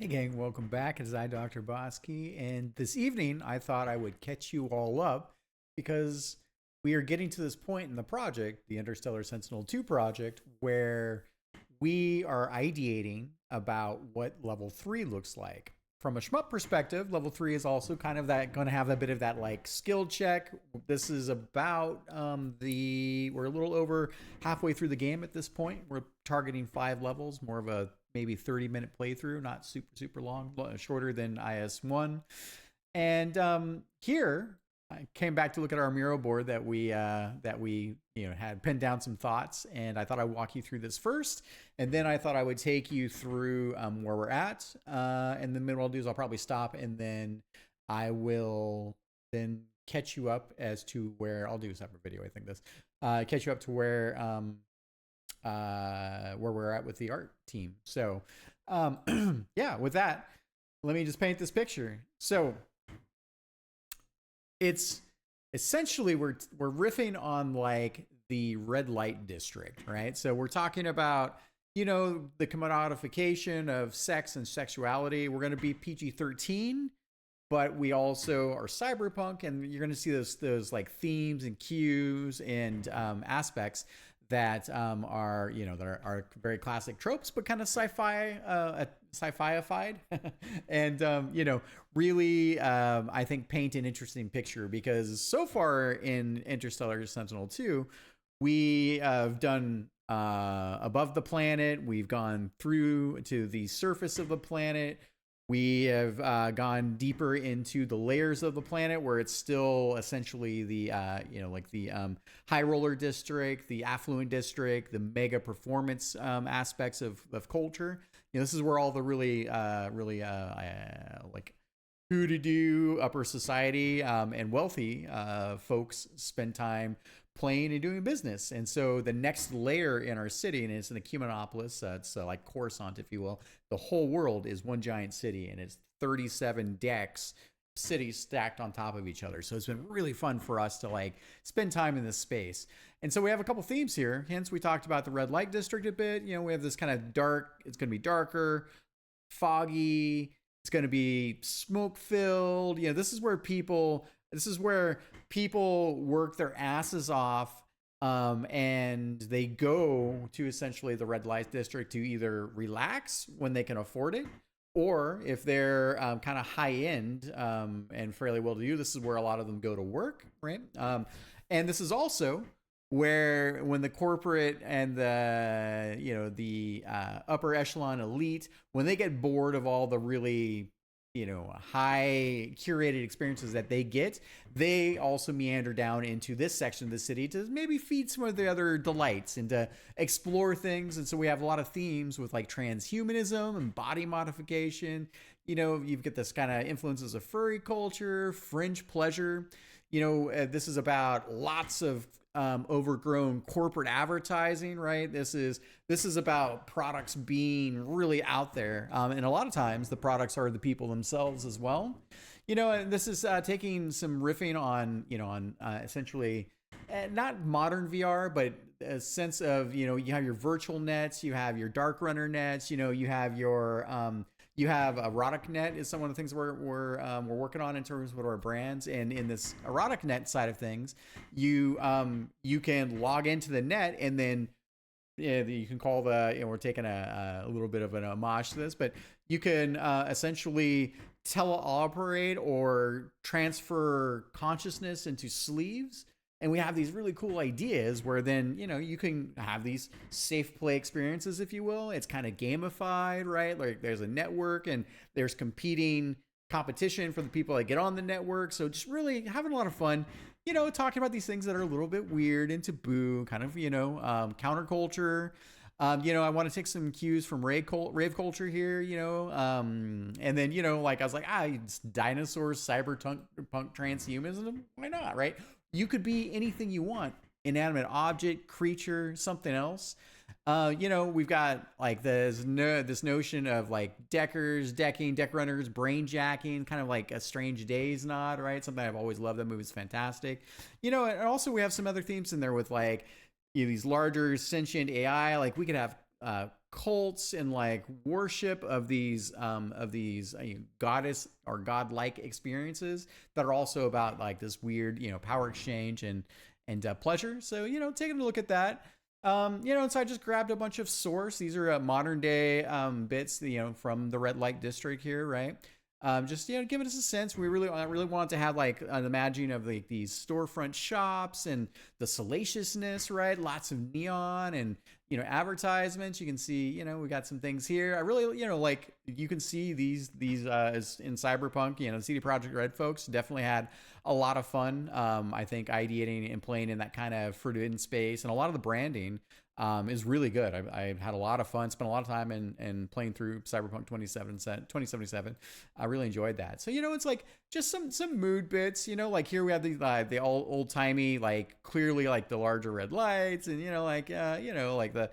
Hey gang, welcome back. It's I, Dr. Bosky, and this evening I thought I would catch you all up because we are getting to this point in the project, the Interstellar Sentinel 2 project, where we are ideating about what level 3 looks like. From a shmup perspective, level 3 is also kind of that going to have a bit of that like skill check. This is about we're a little over halfway through the game at this point. We're targeting 5 levels, more of a maybe 30-minute playthrough, not super long, shorter than IS1. And here I came back to look at our Miro board that we had pinned down some thoughts, and I thought I'd walk you through this first, and then I thought I would take you through where we're at, and then what I'll do is I'll probably stop, and then I will then catch you up as to where I'll do a separate video. I think this catch you up to where we're at with the art team. So, yeah, with that, let me just paint this picture. So, it's essentially we're riffing on like the red light district, right? So we're talking about the commodification of sex and sexuality. We're going to be PG-13, but we also are cyberpunk, and you're going to see those like themes and cues and aspects that are that are very classic tropes, but kind of sci-fi-ified, and really I think paint an interesting picture, because so far in Interstellar Sentinel 2, we have done above the planet, we've gone through to the surface of the planet. We have gone deeper into the layers of the planet, where it's still essentially the like the high roller district, the affluent district, the mega performance aspects of culture. This is where all the really like who to do upper society and wealthy folks spend time playing and doing business. And so the next layer in our city, and it's in the Cumanopolis, it's like Coruscant, if you will. The whole world is one giant city, and it's 37 decks, cities stacked on top of each other. So it's been really fun for us to like spend time in this space. And so we have a couple themes here. Hence, we talked about the red light district a bit. We have this kind of dark, it's going to be darker, foggy, it's going to be smoke filled. This is where people work their asses off, and they go to essentially the red light district to either relax when they can afford it, or if they're kind of high end and fairly well to do, this is where a lot of them go to work, right? And this is also where, when the corporate and the upper echelon elite, when they get bored of all the really high curated experiences that they get, they also meander down into this section of the city to maybe feed some of the other delights and to explore things. And so we have a lot of themes with like transhumanism and body modification. You've got this kind of influences of furry culture, fringe pleasure. This is about lots of overgrown corporate advertising, right? This is about products being really out there, and a lot of times the products are the people themselves as well. And this is taking some riffing on essentially not modern VR, but a sense of you have your virtual nets, you have your dark runner nets, you have your you have erotic net is some of the things we're working on in terms of our brands. And in this erotic net side of things, you can log into the net, and then you can call we're taking a little bit of an homage to this, but you can essentially teleoperate or transfer consciousness into sleeves. And we have these really cool ideas where then, you can have these safe play experiences, if you will. It's kind of gamified, right? Like there's a network, and there's competing competition for the people that get on the network. So just really having a lot of fun, talking about these things that are a little bit weird and taboo, kind of, counterculture. I want to take some cues from rave culture here, and then, like I was like, it's dinosaurs, cyberpunk transhumanism. Why not, right? You could be anything you want: inanimate object, creature, something else. We've got like this notion of like deck runners, brain jacking, kind of like a Strange Days nod, right? Something I've always loved. That movie's fantastic. And also we have some other themes in there with like these larger sentient AI. Like we could have cults and like worship of these goddess or godlike experiences that are also about like this weird, power exchange and pleasure. So, taking a look at that. And so I just grabbed a bunch of source. These are modern day bits, from the Red Light District here, right? Just giving us a sense. I really want to have like an imagining of like these storefront shops and the salaciousness, right? Lots of neon and advertisements. You can see, we got some things here. I really, like you can see these as in Cyberpunk. The CD Projekt Red folks definitely had a lot of fun. I think ideating and playing in that kind of forbidden space, and a lot of the branding is really good. I had a lot of fun, spent a lot of time in playing through Cyberpunk 2077. I really enjoyed that. So, it's like just some mood bits, like here we have the old timey, like clearly like the larger red lights and, like the,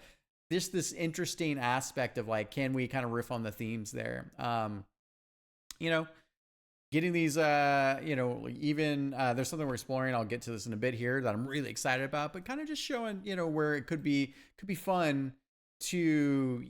just this interesting aspect of like, can we kind of riff on the themes there? Getting these, even there's something we're exploring. I'll get to this in a bit here that I'm really excited about, but kind of just showing, where it could be fun to,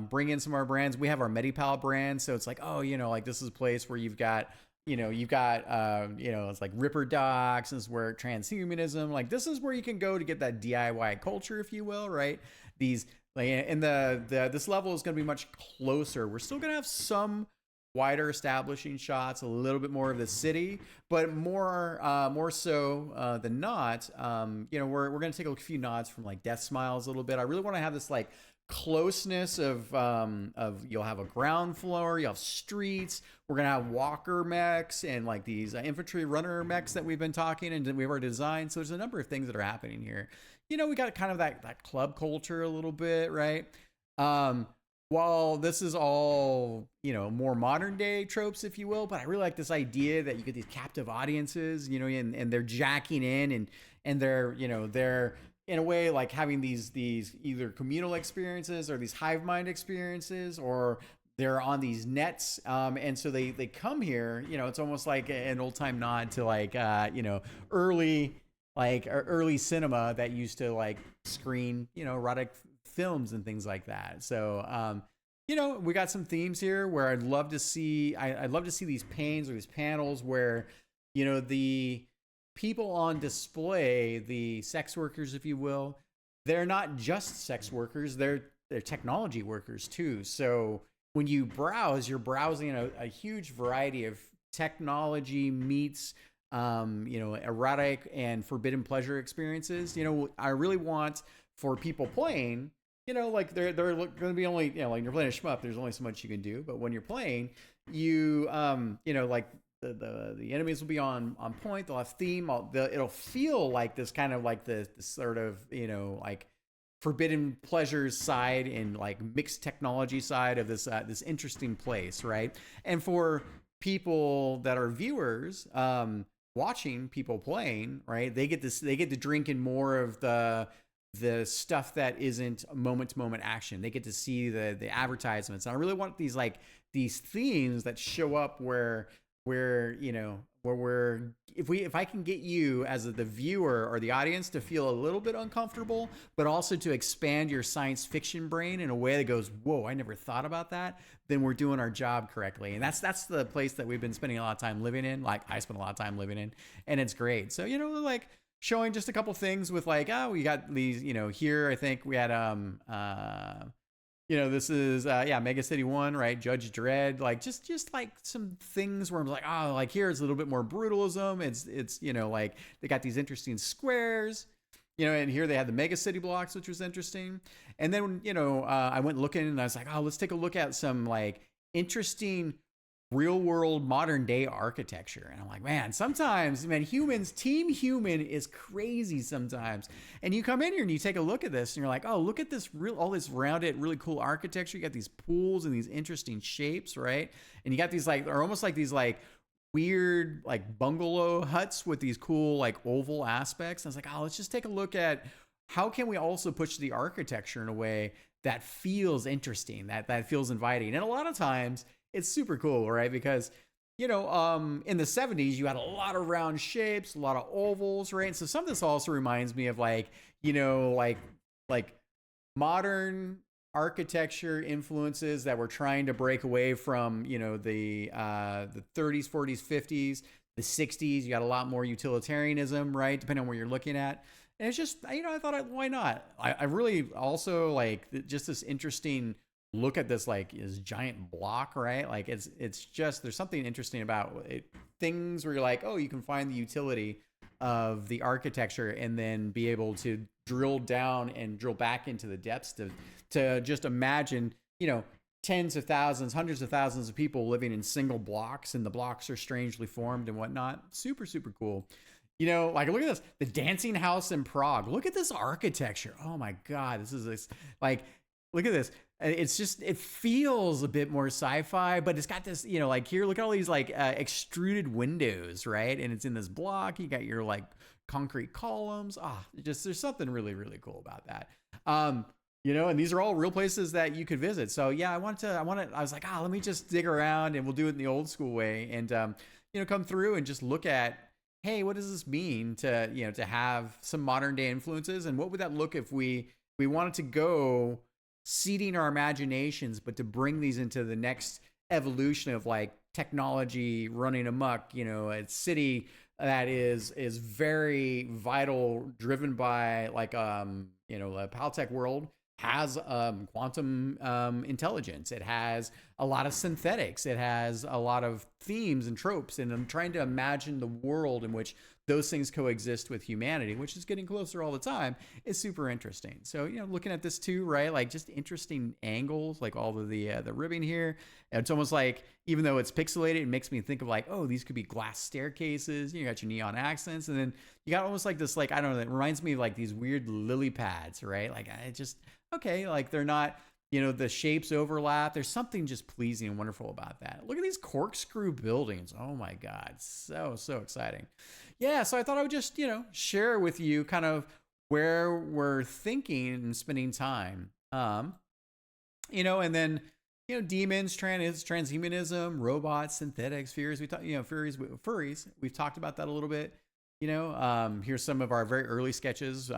bring in some of our brands. We have our MediPal brand. So it's like, like this is a place where you've got, it's like Ripper Docs, and this is where transhumanism, like this is where you can go to get that DIY culture, if you will, right? These, like, and this level is going to be much closer. We're still going to have some wider establishing shots, a little bit more of the city, but more so than not, we're going to take a few nods from like DeathSmiles a little bit. I really want to have this like closeness of you'll have a ground floor, you'll have streets, we're going to have walker mechs and like these infantry runner mechs that we've been talking and we have our design. So there's a number of things that are happening here. We got kind of that club culture a little bit, right? While this is all, more modern day tropes, if you will, but I really like this idea that you get these captive audiences, and they're jacking in and they're, they're in a way like having these either communal experiences or these hive mind experiences, or they're on these nets. And so they come here, it's almost like an old time nod to like, early cinema that used to like screen, erotic films and things like that. So, we got some themes here where I'd love to see these panes or these panels where, the people on display, the sex workers, if you will, they're not just sex workers, they're technology workers too. So when you browse, you're browsing a huge variety of technology meets, erotic and forbidden pleasure experiences. I really want for people playing, like they're going to be only, like you're playing a shmup, there's only so much you can do. But when you're playing, you, like the enemies will be on point. They'll have theme. It'll feel like this kind of like this sort of, like forbidden pleasures side and like mixed technology side of this interesting place, right? And for people that are viewers, watching people playing, right, they get to drink in more of the stuff that isn't moment to moment action. They get to see the advertisements. And I really want these themes that show up where if I can get you as the viewer or the audience to feel a little bit uncomfortable, but also to expand your science fiction brain in a way that goes, whoa, I never thought about that, then we're doing our job correctly. And that's the place that we've been spending a lot of time living in. Like I spend a lot of time living in, and it's great. So, like showing just a couple things with like, we got these, here, I think we had, this is, Mega City 1, right? Judge Dredd, like just like some things where I'm like, like here it's a little bit more brutalism. It's, like they got these interesting squares, and here they had the Mega City blocks, which was interesting. And then, I went looking and I was like, let's take a look at some like interesting real world modern day architecture. And I'm like, man, sometimes, Team Human is crazy sometimes. And you come in here and you take a look at this and you're like, look at this all this rounded, really cool architecture. You got these pools and these interesting shapes, right? And you got these like, or almost like these like weird like bungalow huts with these cool like oval aspects. And I was like, let's just take a look at how can we also push the architecture in a way that feels interesting, that feels inviting. And a lot of times it's super cool, right? Because, in the 70s, you had a lot of round shapes, a lot of ovals, right? And so some of this also reminds me of like, like modern architecture influences that we're trying to break away from, the 30s, 40s, 50s, the 60s. You got a lot more utilitarianism, right? Depending on where you're looking at. And it's just, I thought, why not? I really also like just this interesting look at this, like, this giant block, right? Like, it's just, there's something interesting about it, things where you're like, oh, you can find the utility of the architecture and then be able to drill down and drill back into the depths to just imagine, tens of thousands, hundreds of thousands of people living in single blocks, and the blocks are strangely formed and whatnot. Super, super cool. Like, look at this, the dancing house in Prague. Look at this architecture. Oh my God. This like, look at this. It's just, it feels a bit more sci-fi, but it's got this, like, here, look at all these like extruded windows, right? And it's in this block. You got your like concrete columns. Just, there's something really, really cool about that. And these are all real places that you could visit. So yeah, I was like, let me just dig around, and we'll do it in the old school way, and come through and just look at, hey, what does this mean to have some modern day influences, and what would that look if we wanted to go seeding our imaginations, but to bring these into the next evolution of like technology running amok, a city that is very vital, driven by like, the Paltech world has quantum intelligence. It has a lot of synthetics. It has a lot of themes and tropes. And I'm trying to imagine the world in which those things coexist with humanity, which is getting closer all the time, is super interesting. So, looking at this too, right? Like, just interesting angles, like all of the ribbing here. It's almost like, even though it's pixelated, it makes me think of like, oh, these could be glass staircases. You got your neon accents, and then you got almost like this, like, I don't know, it reminds me of like these weird lily pads, right? Like, I just, okay, like they're not, the shapes overlap. There's something just pleasing and wonderful about that. Look at these corkscrew buildings. Oh my God. So exciting. Yeah. So I thought I would just, share with you kind of where we're thinking and spending time. And then, demons, transhumanism, robots, synthetics, fears. We talk, furries. We've talked about that a little bit. Here's some of our very early sketches,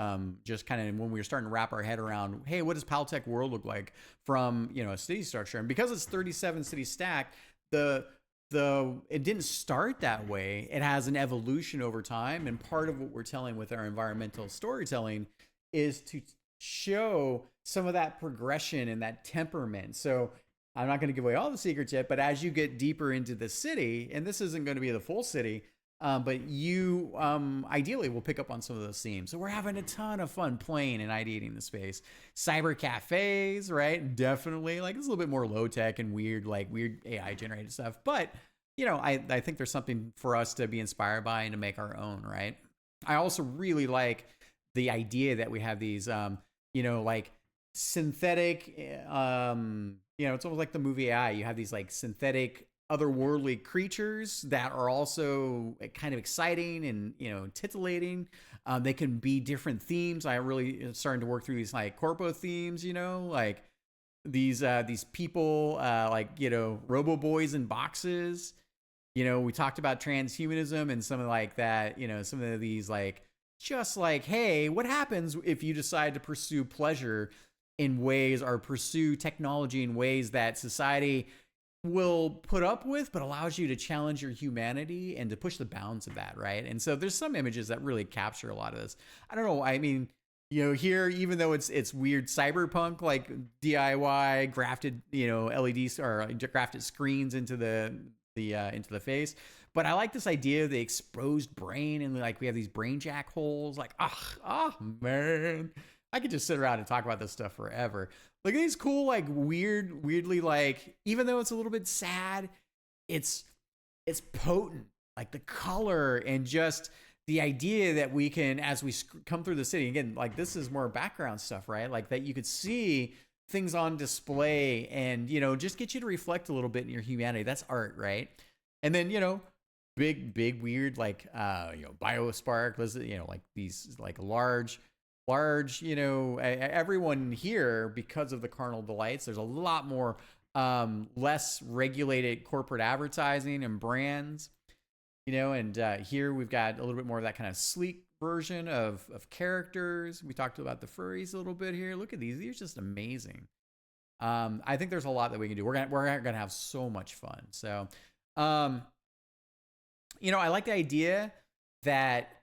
just kind of when we were starting to wrap our head around, hey, what does Paltech world look like from, a city structure? And because it's 37 cities stacked, it didn't start that way. It has an evolution over time. And part of what we're telling with our environmental storytelling is to show some of that progression and that temperament. So I'm not going to give away all the secrets yet, but as you get deeper into the city, and this isn't going to be the full city, but you ideally will pick up on some of those themes. So we're having a ton of fun playing and ideating the space. Cyber cafes, right? Definitely. Like, it's a little bit more low tech and weird, like weird AI generated stuff. But, I think there's something for us to be inspired by and to make our own, right? I also really like the idea that we have these, like synthetic, it's almost like the movie AI. You have these like synthetic otherworldly creatures that are also kind of exciting and titillating. They can be different themes. I really starting to work through these like corpo themes, like these people robo boys in boxes. We talked about transhumanism and some of like that, some of these like, just like, hey, what happens if you decide to pursue pleasure in ways, or pursue technology in ways that society will put up with, but allows you to challenge your humanity and to push the bounds of that, right? And so there's some images that really capture a lot of this. I don't know. I mean, here, even though it's weird cyberpunk, like DIY grafted, LEDs or grafted screens into the face. But I like this idea of the exposed brain, and like we have these brain jack holes. Like, man, I could just sit around and talk about this stuff forever. Look at these cool, like weirdly, like, even though it's a little bit sad, it's potent. Like the color and just the idea that we can, as we come through the city, again, like this is more background stuff, right? Like that you could see things on display and, just get you to reflect a little bit in your humanity. That's art, right? And then, big, weird, like, biospark, like these like large, everyone here, because of the carnal delights, there's a lot more less regulated corporate advertising and brands, and here we've got a little bit more of that kind of sleek version of characters. We talked about the furries a little bit here. Look at these are just amazing. I think there's a lot that we can do. We're gonna have so much fun. So, um, I like the idea that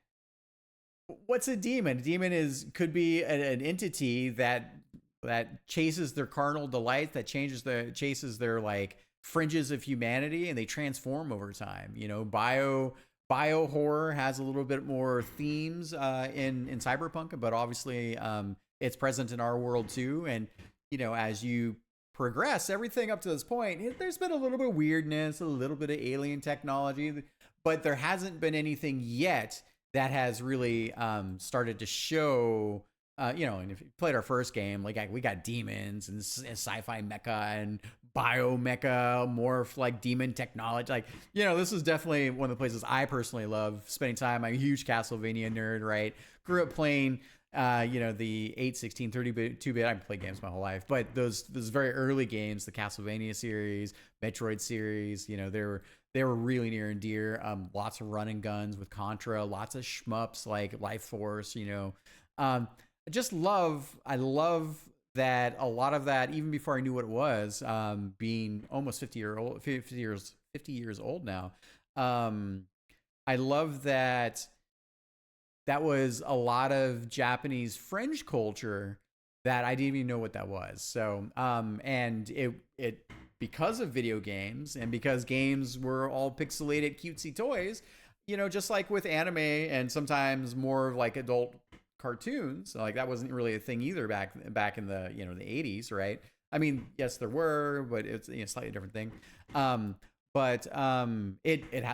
what's a demon? A demon could be an entity that chases their carnal delights, that chases their like fringes of humanity, and they transform over time. Bio horror has a little bit more themes in Cyberpunk, but obviously it's present in our world too. And as you progress everything up to this point, there's been a little bit of weirdness, a little bit of alien technology, but there hasn't been anything yet that has really started to show. And if you played our first game, like we got demons and sci-fi mecha and biomecha morph like demon technology. Like, this is definitely one of the places I personally love spending time. I'm a huge Castlevania nerd, right? Grew up playing, the 8, 16, 30-bit, 2-bit. I've played games my whole life, but those very early games, the Castlevania series, Metroid series, they were really near and dear. Lots of run and guns with Contra, lots of shmups like Life Force, I love that a lot of that, even before I knew what it was, being almost 50 years old now. I love that was a lot of Japanese fringe culture that I didn't even know what that was. So, and it because of video games and because games were all pixelated, cutesy toys, just like with anime and sometimes more like adult cartoons, like that wasn't really a thing either back in the the 80s, right? I mean, yes, there were, but it's a slightly different thing. But it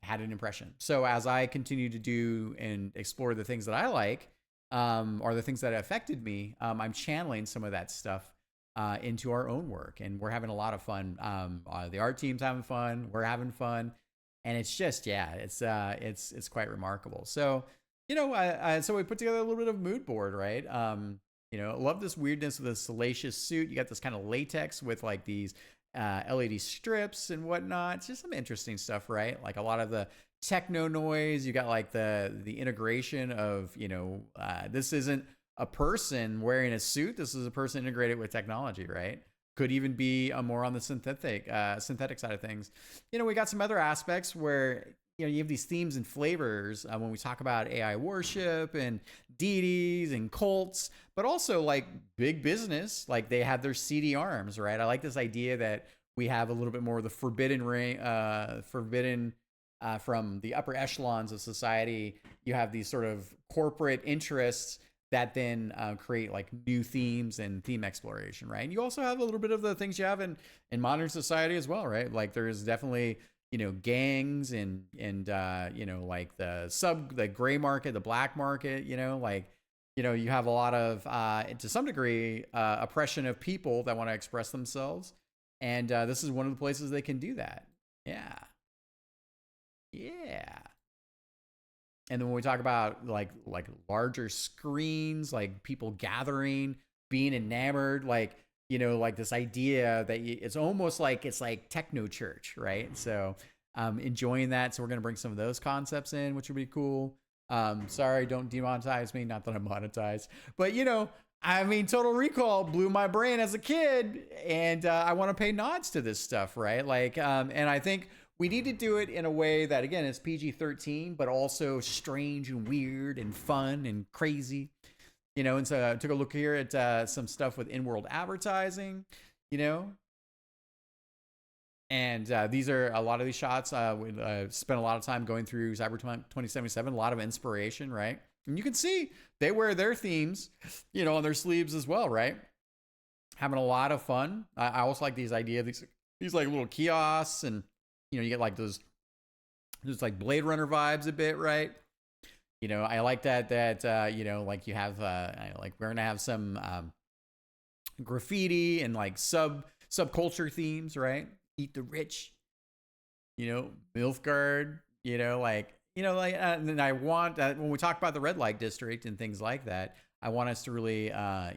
had an impression. So as I continue to do and explore the things that I like, or the things that affected me, I'm channeling some of that stuff into our own work, and we're having a lot of fun. The art team's having fun, we're having fun, and it's just it's quite remarkable. So so we put together a little bit of mood board, right? I love this weirdness of the salacious suit. You got this kind of latex with like these LED strips and whatnot. It's just some interesting stuff, right? Like a lot of the techno noise. You got like the integration of this isn't a person wearing a suit. This is a person integrated with technology, right? Could even be more on the synthetic side of things. We got some other aspects where you have these themes and flavors when we talk about AI worship and deities and cults, but also like big business, like they have their seedy arms, right? I like this idea that we have a little bit more of the forbidden from the upper echelons of society. You have these sort of corporate interests that then create like new themes and theme exploration, right? And you also have a little bit of the things you have in modern society as well, right? Like there's definitely gangs and like the gray market, the black market, you have a lot of to some degree oppression of people that want to express themselves, and this is one of the places they can do that. Yeah. And then when we talk about like larger screens, like people gathering, being enamored, like like this idea that it's almost like it's like techno church, right? So enjoying that. So we're going to bring some of those concepts in, which would be cool. Sorry, don't demonetize me. Not that I'm monetized, but I mean, Total Recall blew my brain as a kid, and I want to pay nods to this stuff, right? Like, and I think we need to do it in a way that, again, is PG-13, but also strange and weird and fun and crazy. And so I took a look here at some stuff with in-world advertising, and these are a lot of these shots. We spent a lot of time going through Cyberpunk 2077, a lot of inspiration, right? And you can see they wear their themes, on their sleeves as well, right? Having a lot of fun. I also like these like little kiosks, and you get like those like Blade Runner vibes a bit, right? I like that like you have like we're gonna have some graffiti and like subculture themes, right? Eat the rich, Milfgard, and I want when we talk about the red light district and things like that, I want us to really I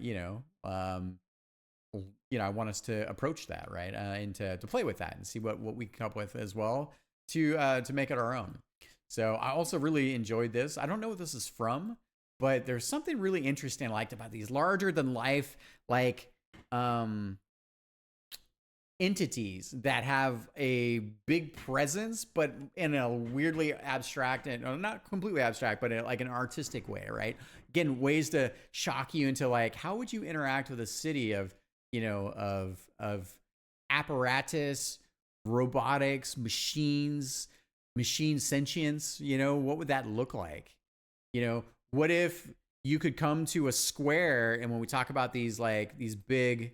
want us to approach that, right? And to play with that and see what we come up with as well to make it our own. So I also really enjoyed this. I don't know what this is from, but there's something really interesting I liked about these larger than life, like entities that have a big presence, but in a weirdly abstract and not completely abstract, but in like an artistic way, right? Again, ways to shock you into like, how would you interact with a city of, of apparatus, robotics, machine sentience? What would that look like? What if you could come to a square, and when we talk about these big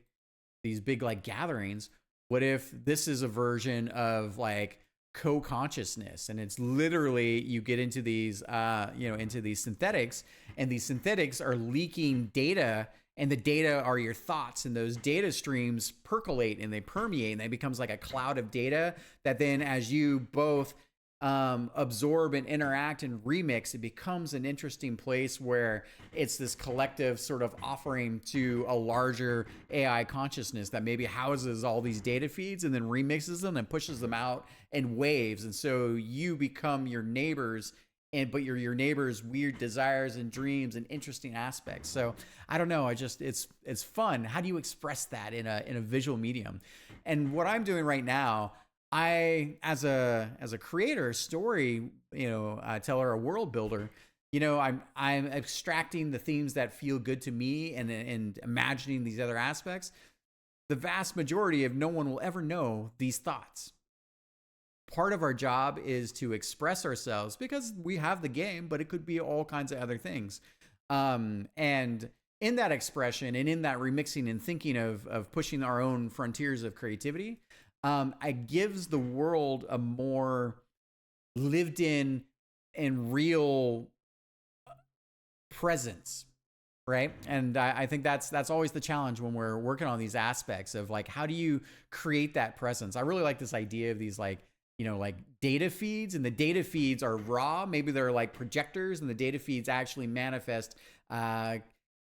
like gatherings, what if this is a version of like co-consciousness, and it's literally you get into these into these synthetics, and these synthetics are leaking data, and the data are your thoughts, and those data streams percolate and they permeate, and it becomes like a cloud of data that then, as you both absorb and interact and remix, it becomes an interesting place where it's this collective sort of offering to a larger AI consciousness that maybe houses all these data feeds and then remixes them and pushes them out in waves. And so you become your neighbors, but you're your neighbors' weird desires and dreams and interesting aspects. So I don't know. It's fun. How do you express that in a visual medium? And what I'm doing right now, I, as a creator, story, teller, a world builder, I'm extracting the themes that feel good to me and imagining these other aspects. The vast majority of no one will ever know these thoughts. Part of our job is to express ourselves because we have the game, but it could be all kinds of other things. And in that expression and in that remixing and thinking of pushing our own frontiers of creativity, it gives the world a more lived in and real presence, right? And I think that's always the challenge when we're working on these aspects of like, how do you create that presence? I really like this idea of these like data feeds, and the data feeds are raw. Maybe they're like projectors, and the data feeds actually manifest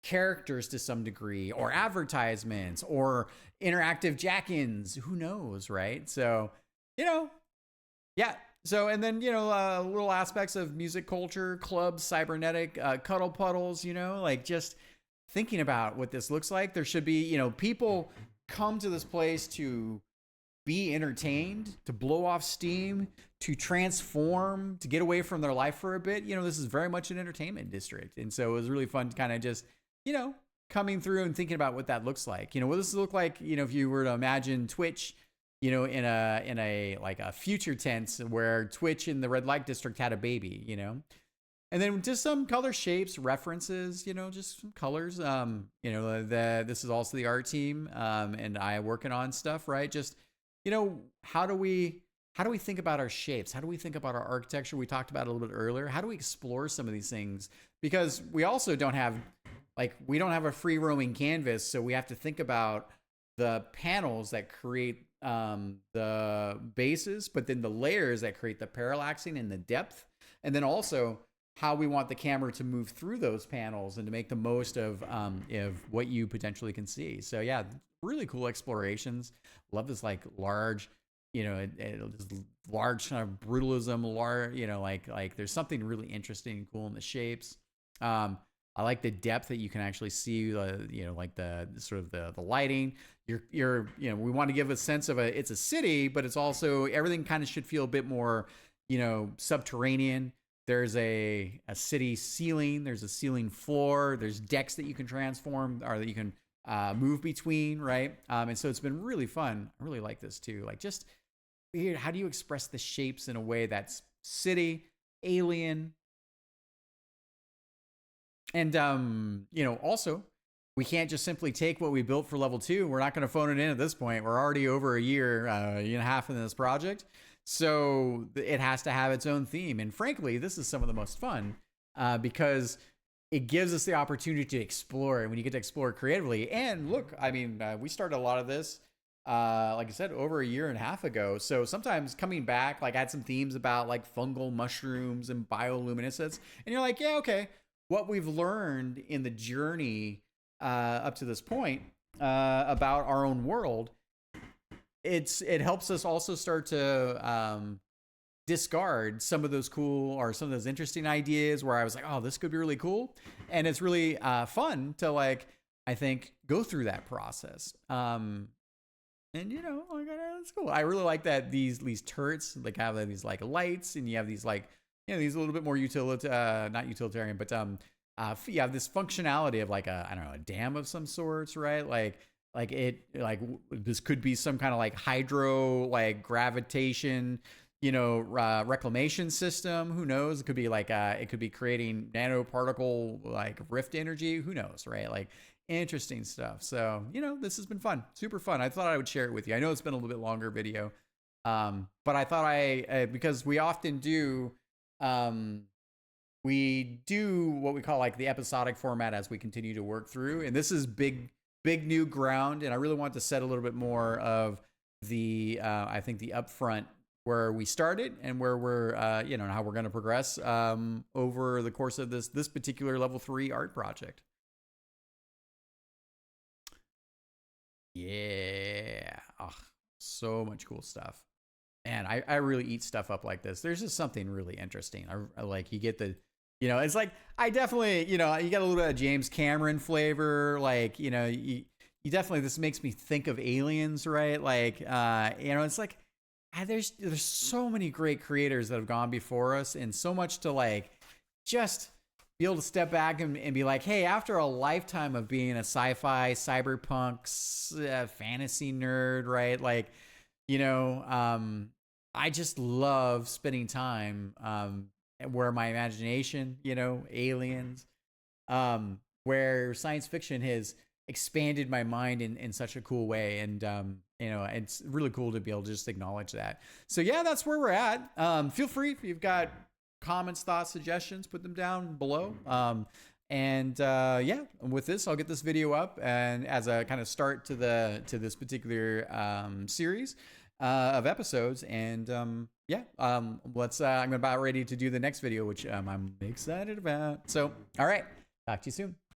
characters to some degree, or advertisements, or interactive jack-ins. Who knows, right? So, yeah. So, and then, little aspects of music culture, clubs, cybernetic, cuddle puddles, like just thinking about what this looks like. There should be, people come to this place to be entertained, to blow off steam, to transform, to get away from their life for a bit. This is very much an entertainment district. And so it was really fun to kind of just, coming through and thinking about what that looks like. What does this look like, if you were to imagine Twitch, in a like a future tense where Twitch in the Red Light District had a baby, and then just some color shapes, references, just some colors. This is also the art team, and I working on stuff, right? Just, how do we think about our shapes? How do we think about our architecture? We talked about it a little bit earlier. How do we explore some of these things? Because we also don't have a free roaming canvas. So we have to think about the panels that create the bases, but then the layers that create the parallaxing and the depth. And then also how we want the camera to move through those panels and to make the most of what you potentially can see. So yeah, really cool explorations. Love this like large, large kind of brutalism, like there's something really interesting and cool in the shapes. I like the depth that you can actually see, like the sort of the lighting. We want to give a sense of it's a city, but it's also, everything kind of should feel a bit more, subterranean. There's a city ceiling, there's a ceiling floor, there's decks that you can transform or that you can move between, right? And so it's been really fun. I really like this too. Like, just weird, how do you express the shapes in a way that's city, alien, and also we can't just simply take what we built for level 2. We're not going to phone it in at this point. We're already over a year and a half in this project. So it has to have its own theme. And frankly, this is some of the most fun because it gives us the opportunity to explore. And when you get to explore creatively, and look, I mean, we started a lot of this, like I said, over a year and a half ago. So sometimes coming back, like I had some themes about like fungal mushrooms and bioluminescence. And you're like, yeah, okay. What we've learned in the journey up to this point about our own world, it helps us also start to discard some of those cool or some of those interesting ideas where I was like, oh, this could be really cool. And it's really fun to, like, I think, go through that process. And like, that's cool. I really like that these turrets like have these like lights, and you have these like these a little bit more not utilitarian, but you have this functionality of like a, I don't know, a dam of some sorts, right? Like it like this could be some kind of like hydro like gravitation, reclamation system. Who knows? It could be like it could be creating nanoparticle like rift energy. Who knows, right? Like interesting stuff. So this has been fun, super fun. I thought I would share it with you. I know it's been a little bit longer video, but I thought because we often do we do what we call like the episodic format as we continue to work through, and this is big new ground, and I really want to set a little bit more of the I think the upfront where we started and where we're how we're going to progress over the course of this particular level 3 art project. Yeah. Oh, so much cool stuff. And I really eat stuff up like this. There's just something really interesting. I like, you get the, it's like, I definitely, you get a little bit of James Cameron flavor. Like, you definitely, this makes me think of Aliens, right? Like, it's like, there's so many great creators that have gone before us, and so much to like, just be able to step back and be like, hey, after a lifetime of being a sci-fi, cyberpunk, fantasy nerd, right? Like, I just love spending time where my imagination, aliens, where science fiction has expanded my mind in such a cool way. And, it's really cool to be able to just acknowledge that. So yeah, that's where we're at. Feel free if you've got comments, thoughts, suggestions, put them down below. Yeah, with this, I'll get this video up and as a kind of start to this particular series of episodes. And yeah, let's. I'm about ready to do the next video, which I'm excited about. So, all right, talk to you soon.